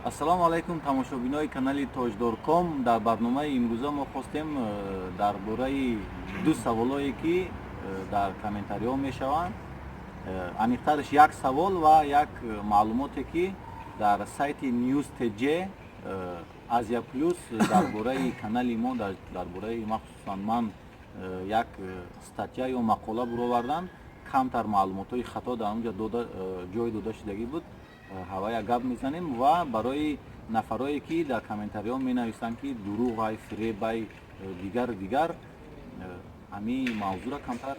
ассалому алайкум тамошобинои канали тоҷдор.com. Дар барномаи имрӯза мо хостем дар бораи ду саволое ки дар комментариҳо мешаванд, аниқтарш як савол ва як маълумоте ки дар сайти News.tj Азия Плюс дар бораи канали мо, дар бораи махсусан ман як статья ё мақола буровардан, камтар маълумотҳои хато дар онҷа ҷой дода шудагӣ буд. ҳавая гап мезанем ва барои нафарое ки дар комментариҳо менависанд ки дурӯғай, фиребай, дигар ҳами мавзӯъро камтар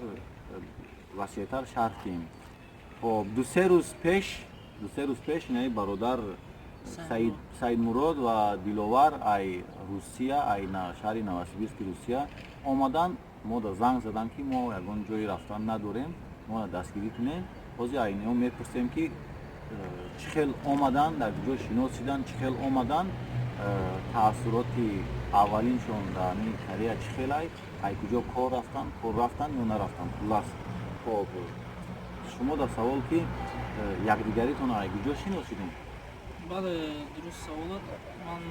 васеътар шарҳ кунем. Хоб ду-се рӯз пеш яъне бародар Саидмурод ва Диловар ай Русия, ай шаҳри Новосибирски Русия омадан, мода занг задан ки мо ягон ҷои рафтан надорем, мона дастгирӣ кунем. Ҳозир ай инҳо мепурсем ки чӣ хел омадан, дар куҷо шинос шудан, чӣ хел омадан, таассуроти аввалиншон дар Корея чӣ хел ай куҷо кор рафтан ё нарафтан. Хуллас, хоб шумо дар савол ки якдигаритон ай куҷо шинос шудем? бале, дуруст саволот. Ман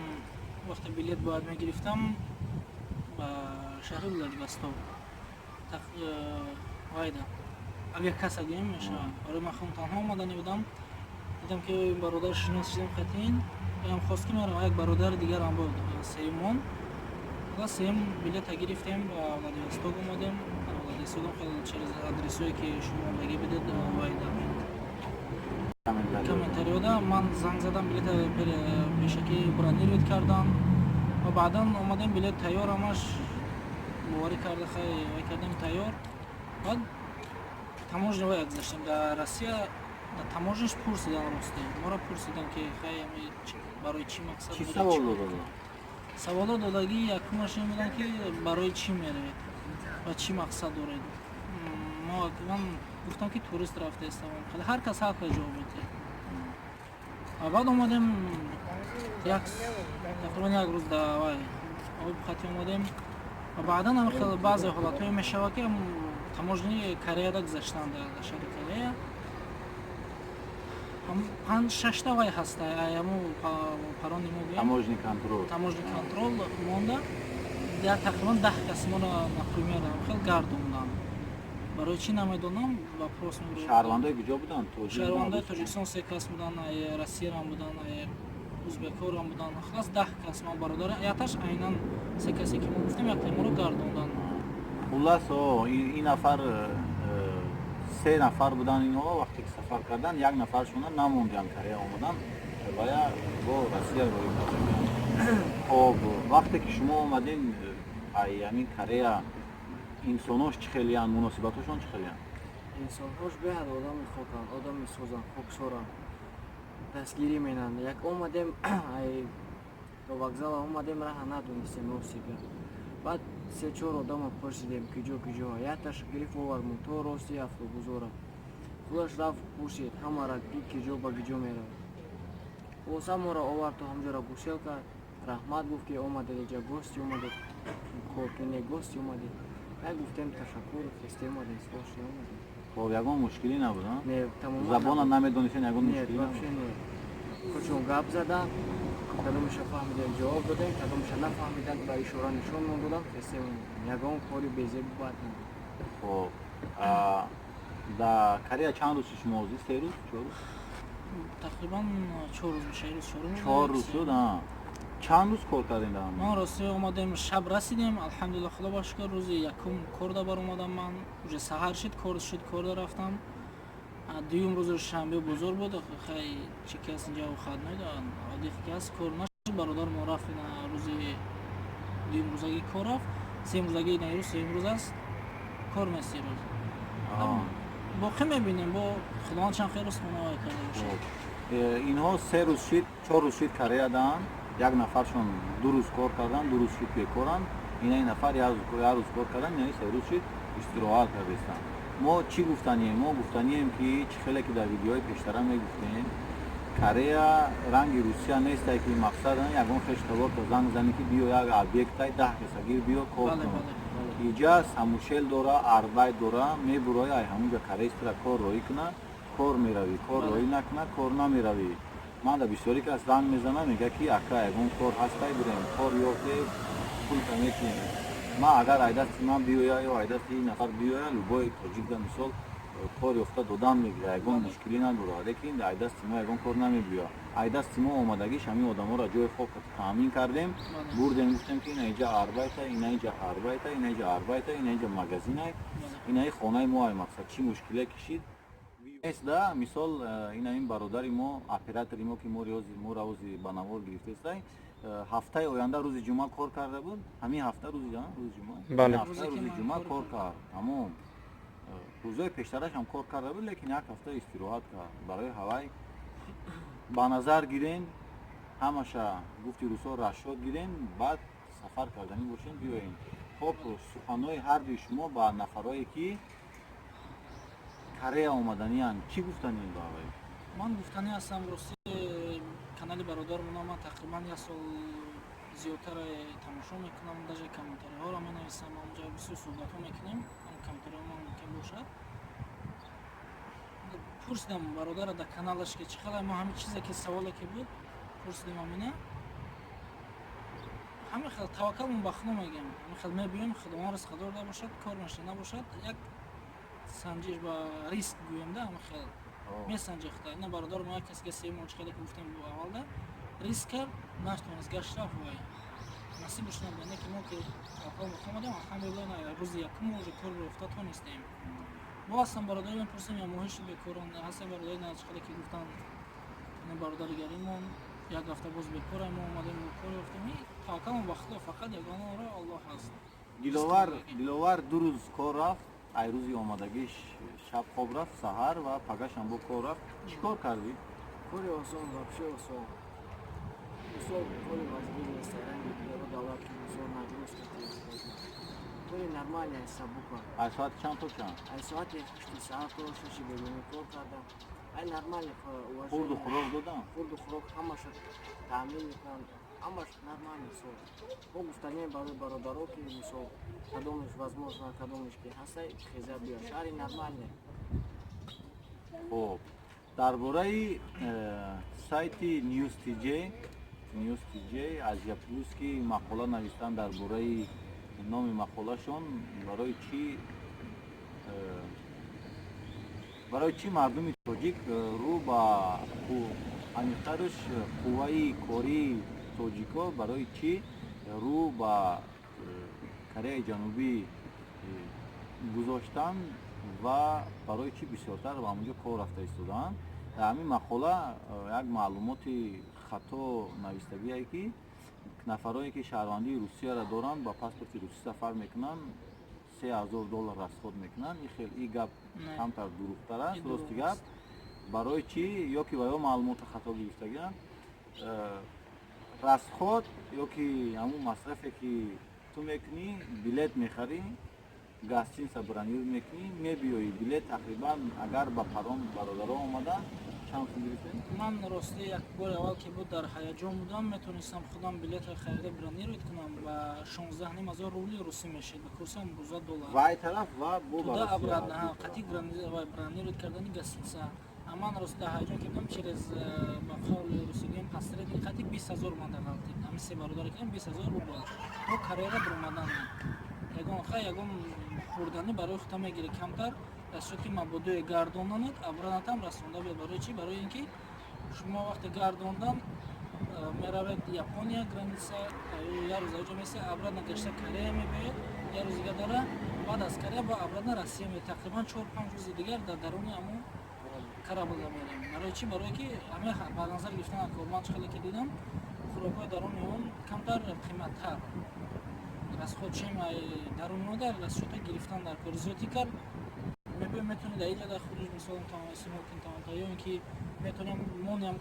вақте билет бояд мегирифтам ба шаҳри Владивосток, вайда авиакасса гӯем мешавад. Барои ман худам танҳо омадани будам, дидам ки бародар шинос шудем қатъин. Ям хост ки мерам як бародари дигарам буд, сеюмон. Ҳала сеюм билета гирифтем ба Владивосток омадем. Владивостокам хел через адресое ки шумо меги бидед вайда комментариёда ман занг задам, билета пешакӣ бронировать кардам ва баъдан омадем билет тайёр, ҳамаш боварӣ карда вай кардем тайёр. Баъд таможня вай гузаштем дар Россия. Таможниш пурсидан, росте моро пурсидан ки хай барои чӣ мақсад Чӣ савол додад? Саволо додагӣ якумаш ин будан ки барои чӣ меравед ва чӣ мақсад доред. Ман гуфтам ки турист рафтаистам. Ҳар кас ҳақ дорад ҷавоб медиҳад. Баъд омадем тақрибан як рӯз давай хати омадем ва баъдан хел баъзе ҳолатҳое мешавад ки таможнии Кореяда гузаштан дар шаҳри Корея. 5-6 вай ҳаст, парони мо Таможни контрол монда. Тақрибан 10 кас моро например хел гардонданд. Барои чӣ намедонам, вопрос мебурад. Шаҳрвандаи куҷо буданд? Шаҳрвандаи Тоҷикистон 3 кас буданд, Россиярам буданд, ӯзбекорам буданд. Халас 10 кас. Ман бародар яташ айнан 3 касе ки мо гуфтем, як моро гардонданд. Хуллас ин нафар 3 нафар буданд. Инҳо вақте ки сафар кардан, як нафаршона намонданд, Корея омадан, вая бо Россия роҳӣ карданд. Хоб вақте ки шумо омадин ҳамин Корея, инсонош чӣ хелиянд, муносибатҳошон чӣ хелиянд? Инсонҳош беҳад одам мехоканд, одам месозанд, хоксоранд, дастгирӣ менанд. Як омадем до вокзала омадем, раҳа надонистем ростига. Баъд 3-4 одама пурсидем куҷо. Яташ гирифт овард то рости автобузора. Худаш рафт пурсид ҳамара ки куҷо ба куҷо меравад. Боз ҳамаро овард то ҳамҷора гусел кард. Раҳмат гуфт ки омадед иҷа, гости омадед, коркине гости омадед. Як гуфтем ташаккур, хисте омадед, споши омадед. Хоб ягон мушкилӣ набуд? Не, тамоман забона намедонистен, ягон мушкилӣ набуд? Нет. Кучон гап задан, кадомиша фаҳмидем ҷавоб додем, кадомиша нафаҳмидем ба ишора нишонмон додам, хисте ягон кори безебу бад не. Хоб дар Корея чанд рӯз шумо ҳозир? 3 рӯз? 4 рӯз? Тақрибан 4 рӯз мешавад. 4 рӯз шуд. Чанд рӯз кор кардем дар ҳамин? Ман рости омадем, шаб расидем, алҳамдулилла, худо ба шукр. Рӯзи якум корда баромадам ман. Уже саҳар шуд, корда рафтам. Дуюм рӯзи шанбе бозор буд. Хай чӣ кас инҷа овхат медоҳад. Одди кас кор нашуд. Бародар мо рафт рӯзи дуюм рӯзаги кор рафт. Сеюм рӯзаги рӯз сеюм рӯз аст. Кор нест рӯз. боқӣ мебинем, бо худованд чанд хел рост монавай карда бошад. Инҳо 3 рӯз шуд, 4 рӯз шуд Кореядаанд. Як нафаршон 2 рӯз кор карданд, 2 рӯз шуд бекоранд. Ин нафар 1 рӯз кор карданд, яъни 3 рӯз шуд истироҳат кардастанд. Мо чӣ гуфтанием? Мо гуфтанием ки чӣ хеле ки дар видеои пештара мегуфтем, Корея ранги Русия нестай ки мақсад ягон хештавор то занг зани ки биё як объектай 10 касагир биё кор кун. Иҷа самушел дора, арбайт дора, мебурои ай ҳамунҷа кореистра кор роӣ куна, кор меравӣ, кор роӣ накуна, кор намеравӣ. ман да бисёре кас занг мезанам, мега ки ака ягон кор ҳастай бирем, кор ёфте пулка метинем. Ман агар айдасти ман биёя ё айдасти ин нафар биёя, любой тоҷикда мисол кор ёфта додан мегира, ягон мушкилӣ надора, лекин айдасти мо ягон кор намебиёя. Айдасти мо омадагиш ҳамин одаморо ҷои хоб таъмин кардем, бурдем, гуфтем ки ина инҷа арбайта, ина инҷа арбайта, ина инҷа арбайта, ина инҷа магазинай, инаи хонаи моай мақсад чӣ мушкиле кишид. Эсда мисол ина ин бародари мо, оператори мо ки моро рӯзи ба навор гирифтестай, ҳафтаи оянда рӯзи ҷумъа кор карда буд. Ҳамин ҳафта рӯзи ҷумъа? Бале. Ҳафта рӯзи ҷумъа кор кард. Тамом. рӯзои пештараш ҳам кор карда буд, лекин як ҳафта истироҳат кард. Барои ҳавай ба назар гирем, ҳамаша гуфти рӯзҳо расшод гирем, баъд сафар карданӣ бошем биёем. Хоб суханҳои ҳардуи шумо ба нафарое ки Корея омаданиянд чӣ гуфтанед ба ҳавай? ман гуфтанӣ ҳастам рости канали бародармона ман тақрибан як сол зиёдтар тамошо мекунам, даже комментариҳоро менависам, онҷа бисёр суҳбатҳо мекунем, комментариҳомон кам бошад. Пурсидам бародара дар каналаш ки чӣ қалай мо ҳамин чизе ки саволе ки буд пурсидем амина. ҳамин хел таваккалмон ба худо мегем, ҳамин хел мебиём худованд ризқадор бошад, кор наша набошад, як санҷиш ба риск гӯем да, ҳамин хел месанҷехта. Ина бародар мо як касига севмон чӣ қадar ки гуфтем аввалда риск кард, наштонест гашт рафт вай. Насиб шуд бене ки мо ки таваккал ба худо мегем, алҳамдулиллаҳ рӯзи якум уже кор рафта тонистем. Бо ҳастам бародари мепурсем я моҳи бекорон ҳастем бародари чӣ қадar ки гуфтан ина бародаргаримон як ҳафта боз бекорам, мо омадем бо кор ёфтем. Таваккалмон ба худо, фақат ягона роҳ Аллоҳ аст. Диловар ду рӯз кор рафт, ай рӯзи омадагиш шаб хоб рафт, саҳар ва пагашам бо кор рафт. Чӣ кор кардӣ? Кори осон, вообще осон. Мисол кори вазифаи ресторанги дигаро давлат ки мисол нагрузка кори нормалия сабука. Ай соати чанд то чанд? Ай соати 8 саат то 6 бегуни кор кардам. Ай нормалия Хурду хӯрок додам? хурду хӯрок ҳамаша таъмин мекунам. ҳамаш нормально сол. Мо гуфтанем барои бародаро ки мисол кадомаш возможно, кадомаш ки ҳастай хеза биё. Шаҳри нормальне. Хоб, дар бораи сайти News TJ Asia Plus ки мақола навистан дар бораи номи мақолашон барои чӣ мардуми тоҷик рӯ ба аниқтарш қувваи кории тоҷико барои чӣ рӯ ба Кореяи Ҷанубӣ гузоштанд ва барои чӣ бисёртар ба ҳамонҷо кор рафта истодаанд. Дар ҳамин мақола як маълумоти хато навистагие ки нафароне ки шаҳрвандии Русияро доранд ба паспорти русӣ сафар мекунанд, $3000 расход мекунанд. И гап камтар дурухтар аст, рости гап. Барои чӣ ё ки ва ё маълумоти хато гирифтагианд, расход ё ки ҳамун масрафе ки ту мекунӣ, билет мехарӣ, гостиница бронировать мекунӣ, мебиёӣ билет тақрибан агар ба паром бародаро омада чанд сум гирифтем? Ман рости як бори аввал ки буд дар ҳаяҷон будам, метонистам худам билетро харида бронировать кунам ба 16000 рубли русӣ мешед, ба курси $12. Вай тараф ва бо туда обратно қатъи бронировать кардани гостиница. Ман рости дар ҳаяҷон ки будам через ба қавли русигиён пастред қатъи 20000 ман дар галти. Ҳамин се бародар кардам 20000 рубл. Мо карьера дромадан ягон хурданӣ барои худта мегири камтар, расчёти мабодои гардонданат абранатам расонда биёд. Барои чӣ? Барои ин ки шумо вақте гардондан меравед Япония граница, як рӯз аҷо меса обратно гашта Корея мебиёд, як рӯз дига дора, баъд аз Корея ба обратно Россия меояд. Тақрибан 4-5 рӯзи дигар дар даруни ҳамон карабалда мерем. Барои чӣ? Барои ки ҳамин ба назар гирифтан корман чӣ қадar ки дидам, хӯрокҳои даруни он камтар қиматтар. Расход чим даруни он дар расчёти гирифтан дар кори зиёдӣ кард. Метонед дар инҷа дар хуруҷ мисол истеъмол кунед тавонта ё ин ки метонем монем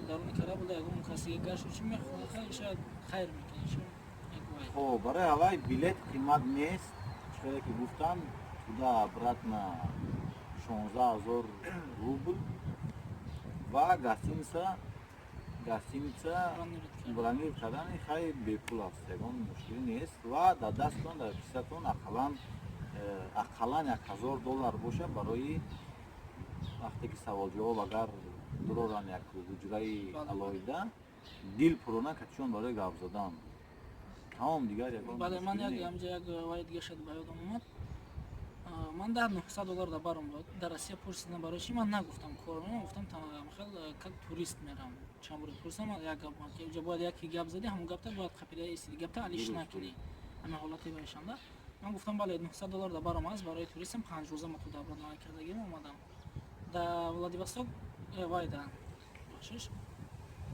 даруни карабалда ягон касига гашт чӣ мехоҳад шояд хайр мекунед. Хоб, барои ҳавай билет қимат нест, чӣ қадar ки гуфтам, туда обратно 16000 рубл ва гостиница бронировать кардани хай бепул аст, ягон мушкилӣ нест ва дар дасттон дар кисатон ақаллан $1000 боша барои вақте ки саволҷавоб агар дуроран як ҳуҷраи Бале. алоҳида дил пурона катишон барои гап задан тамом дигар ягон бале ман мушкилӣ як нест. ҳамҷа як вай дига шад ба ёдам омад. Ман дар $900 да барам дод. Дар Россия пурсидам барои чӣ ман нагуфтам кор меам, гуфтам хел как турист мерам. Чанд бор пурсидам як гап ман ки бояд яке гап зади ҳамон гапта бояд қапида истиди гапта алиш накиди. Ҳамин ҳолати байшанда. Ман гуфтам бале $900 да барам аст барои туристам 5 рӯза мо худа аброд накардагим омадам. Да Владивосток вайда. Бахшиш.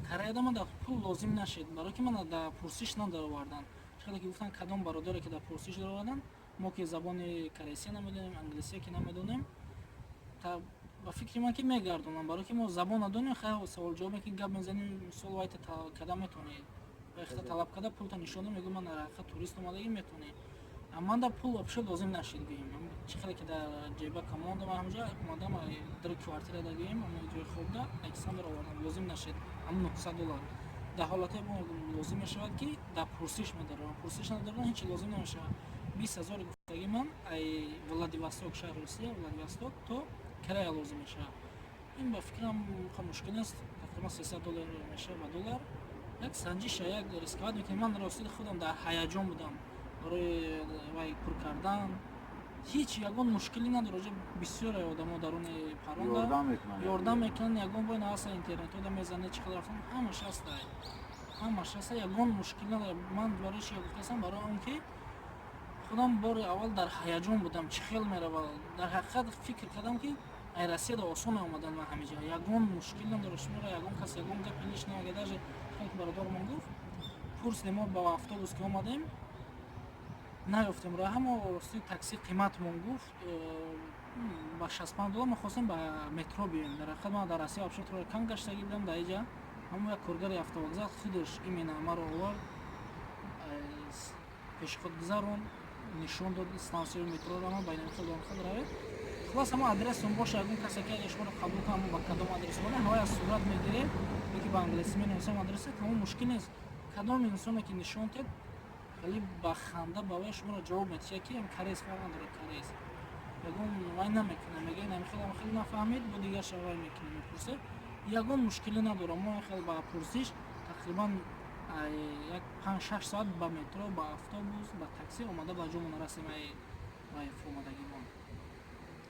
Кореяда ман да пул лозим нашид, барои ки ман да пурсиш надаровардан. Чӣ ки гуфтан кадом бародаре ки да пурсиш даровардан, мо ки забони корейсия намедонем, англисия ки намедонем, та ба фикри ман ки мегардонам, барои ки мо забон надонем, хай савол-ҷавобе ки гап мезанем, мисол вайта када метонӣ, вайта талаб када пулта нишона мегӯ ман ҳақиқат турист омадагӣ метонӣ. Ман да пул вообще лозим нашид гӯем. Чӣ хеле ки дар ҷеба камондам ҳамҷа омадам дар квартира да гӯем, ам ҷои хобда аксан баровардам, лозим нашид ам $900. Дар ҳолате лозим мешавад ки дар пурсиш медаровам. Пурсиш надаровам ҳеҷ чиз лозим намешавад. 20,000 гуфтаги ман ай Владивосток, шаҳри Русия, Владивосток то Корея лозим мешавад. Ин ба фикрам мушкил нест. Тақрибан $300 мешавад ба доллар. Як санҷиша, як рисковат мекунем. Ман рости худам дар ҳаяҷон будам барои вай пур кардан. Ҳеҷ ягон мушкилӣ надорад. Бисёре одамо даруни парронда ёрдам мекунанд. Ягон бой наваса интернетода мезанед, чӣ хел рафтам, ҳамаш аста. Ҳамаш аста, ягон мушкил надорад. Ман барои чӣ гуфтам, барои он ки худам бори аввал дар ҳаяҷон будам, чӣ хел меравад. Дар ҳақиқат фикр кардам ки ай Россияда осон омадан ман ҳамиҷа. Ягон мушкил надорад. Шуморо ягон кас ягон гапи лиш намегӯяд. Даже хеле бародармон гуфт, пурсидем мо ба автобус ки омадем, наёфтем роҳ, ҳамо рости такси қиматмон гуфт ба $65 мо хостем ба метро биёем. Дар ҳақиқат ман дар Россия вообще тро кам гаштагӣ будам. Дар инҷа ҳамо як коргари автовокзал худаш имена маро овард, пешоход гузарон, нишон дод стансияи метроро, ман байнамихел донхел равед. Хулос ҳамо адресом боша, ягон касе ки шуморо қабул кунад, ба кадом адрес монем, ҳамаи аз сурат мегиред, ки ба англиси менависем адреса, ҳамо мушкил нест. Кадом инсоне ки нишон дед, хеле ба ханда ба вай шуморо ҷавоб метиҳад ки ам кореец фарқ надорад, кореец. Ягон вай намекунад, мега намехел хеле нафаҳмид, бо дигар шавай мекунад, мепурсе. Ягон мушкилӣ надорам. Мо хел ба пурсиш тақрибан як 5-6 соат ба метро, ба автобус, ба такси омада ба ҷомон расем ай фомадагимон.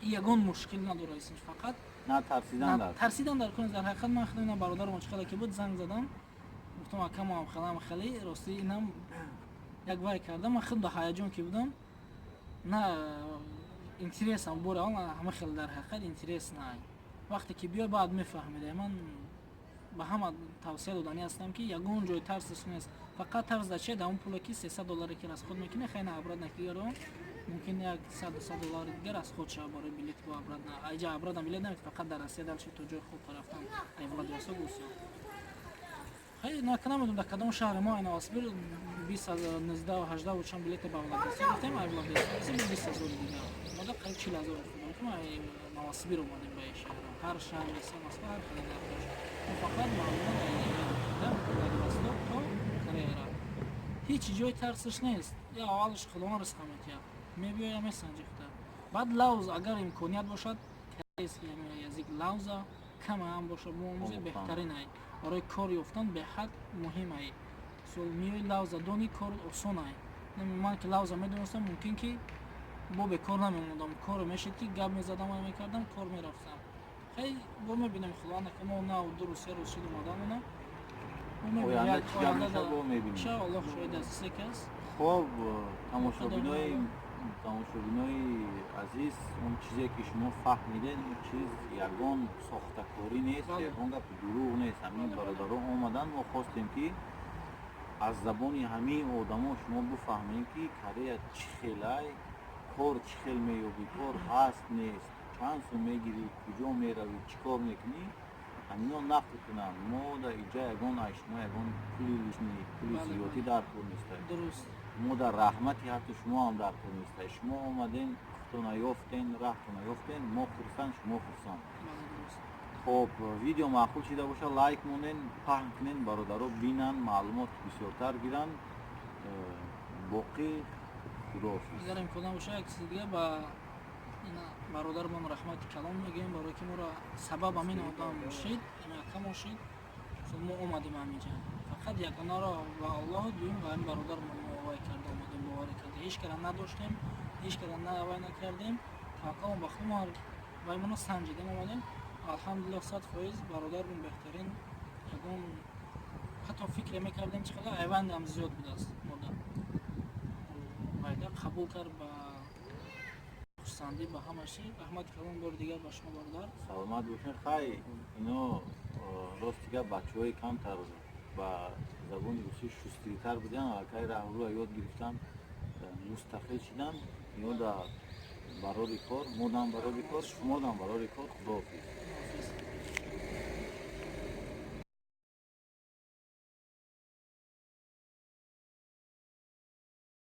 Ягон мушкил надорад, фақат тарсидан дар кунез. Дар ҳақиқат ман хеле бародарам чӣ хеле ки буд занг задам, гуфтам акамам хеле рости инам як вай кардам. Ман худам дар ҳаяҷон ки будам, на интересам бори он ҳама хел дар ҳақиқат интерес на. Вақте ки биёй баъд мефаҳмида. Ман ба ҳама тавсия додани ҳастам ки ягон ҷой тарсиш нест. Фақат тарс дар чие, дар он пуле ки $300 ки расход мекунӣ, хайна абрад накигарон. Мумкин як $100 дигар расход шавад барои билет бо абрад. Айҷа абрадам билет намед, фақат дар Россия далчи то ҷои хуб рафтам. Ай Владивосток гусё. Хай накунам дар кадом шаҳри мо ай Новосибир 20-18 чанд билет ба Владивосток гуфтем, ай Владивосток 20,000 дигар. Мода қариб 40,000 фунт. Ки ай Новосибир омадем ба ин шаҳр. Ҳар шаҳр esa Москва ҳар хеле дошт. Фақат маълумот дар Владивосток то Корея. Ҳеҷ ҷой тарсиш нест. Я аввалш худованд ризқ метиҳад. Мебиёя месанҷихта. Баъд лавз агар имконият бошад, корейский язик лавза кам ҳам бошад, муомӯзи беҳтарин ай. Барои кор ёфтан беҳад муҳим ай. Сол миёи лавза дони кор осон ай. Ман ки лавза медонастам, мумкин ки бо бекор намемондам. Кор мешид ки гап мезадам ва мекардам, кор мерафтам. Хай бо мебинем худованд ки мо на ду рӯз се рӯз шид омаданона. оянда чӣ гап мешавад бо мебинем. Иншоаллоҳ шоид аст секас. хоб тамошобинои азиз, он чизе ки шумо фаҳмидед, он чиз ягон сохтакорӣ нест, ягон гапи дурӯғ нест. Ҳамин бародарон омадан, мо хостем ки аз забони ҳамин одамо шумо бифаҳмед ки Корея чӣ хел ай, кор чӣ хел меёбӣ, кор ҳаст нест, чанд сум мегирӣ, куҷо меравӣ, чӣ кор мекунӣ, ҳамино нақл кунанд. Мо дар инҷа ягон шумо ягон пули зиёдӣ дар кор нестад. Дуруст. мо дар раҳмати ҳатто шумо ҳам дар кор нестад. Шумо омаден, худто наёфтен, раҳто наёфтен, мо хурсанд, шумо хурсанд. хоб видео маъқул шида боша, лайк монен, паҳн кунен, бародаро бинанд, маълумот бисёртар гиранд. Боқӣ худоҳофиз. Агар имкон боша як чизи дига ба اینا برادرمان رحمت کلام میگیم برای که ما را سبب همین آدم شد این کم شد ما اومدیم همینجا فقط یک اونا را و الله دویم و این برادرمان موای کرده اومدیم باوری کرده هیچ کار نداشتیم هیچ کار نوای نکردیم توقع با خودمان و منو سنجیدیم اومدیم الحمدلله 100% برادرمون بهترین یگان حتی فکر میکردیم چقدر ایوند هم زیاد بود است مردم وایده قبول کرد با خوشسندی با همه چی رحمت کردن بار دیگر با شما برادر سلامت باشین خی اینو راستیگه بچه‌های کمتر با زبان روسی شستی‌تر بودن و که راهرو یاد گرفتن مستقل شدن اینو در برای کار مودن برای کار شما دم برای کار خداحافظ